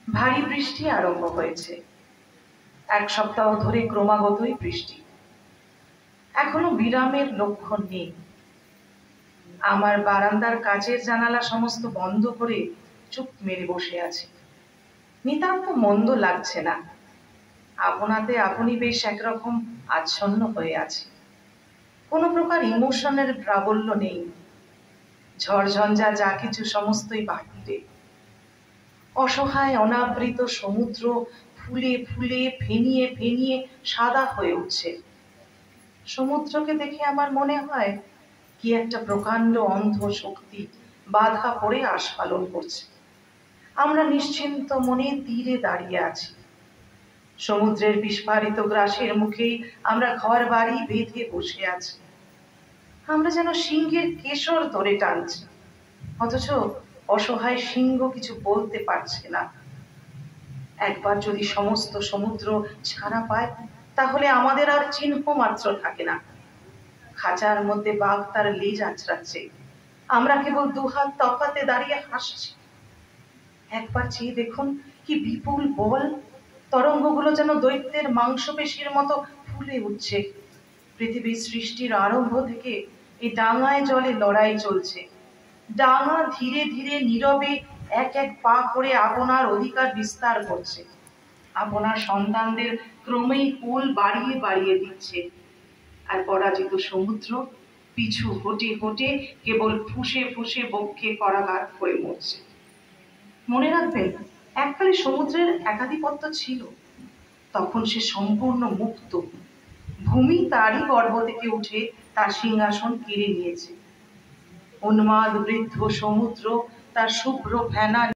ভারী বৃষ্টি আরম্ভ হয়েছে। এক সপ্তাহ ধরে ক্রমাগতই বৃষ্টি, এখনো বিরামের লক্ষণ নেই। আমার বারান্দার কাচের জানালা সমস্ত বন্ধ করে চুপ মেরে বসে আছি। নিতান্ত মন্দ লাগছে না, আপনাতে আপনি বেশ একরকম আচ্ছন্ন হয়ে আছি। কোনো প্রকার ইমোশনের প্রাবল্য নেই। ঝড়ঝঞ্ঝা যা কিছু সমস্তই বাহিরে। অসহায় অনাবৃত সমুদ্র ফুলে ফুলে ফেনিয়ে ফেনিয়ে সাদা হয়ে উঠছে। সমুদ্রকে দেখে আমার মনে হয় কি একটা প্রকাণ্ড অন্ধ শক্তি বাধা পড়ে আস্ফালন করছে। আমরা নিশ্চিন্ত মনে তীরে দাঁড়িয়ে আছি। সমুদ্রের বিস্ফারিত গ্রাসের মুখেই আমরা ঘর বাড়ি বেঁধে বসে আছি। আমরা যেন সিংহের কেশর ধরে টানছি, অথচ অসহায় সিংহ কিছু বলতে পারছে না। একবার যদি সমস্ত সমুদ্র ছাড়া পায়, তাহলে আমাদের আর চিহ্ন মাত্র থাকে না। খাঁচার মধ্যে বাঘ তার লেজ আঁচড়াচ্ছে, আমরা কেবল দুহাত তফাতে দাঁড়িয়ে হাসছি। একবার চেয়ে দেখুন কি বিপুল বল, তরঙ্গগুলো যেন দৈত্যের মাংসপেশির মতো ফুলে উঠছে। পৃথিবীর সৃষ্টির আরম্ভ থেকে এই ডাঙায় জলে লড়াই চলছে। ডাঙা ধীরে ধীরে নীরবে এক এক পা করে আপনার অধিকার বিস্তার করছে, আপনার সন্তানদের ক্রমেই কোল বাড়িয়ে বাড়িয়ে দিচ্ছে। আর পরাজিত সমুদ্র পিছু হটে হটে কেবল ফুসে ফুসে বক্ষে করাঘাত করে মরছে। মনে রাখবেন, এককালে সমুদ্রের একাধিপত্য ছিল, তখন সে সম্পূর্ণ মুক্ত। ভূমি তারই গর্ভ থেকে উঠে তার সিংহাসন কেড়ে নিয়েছে। উন্মাদ বৃদ্ধ সমুদ্র তার শুভ্র ফেনা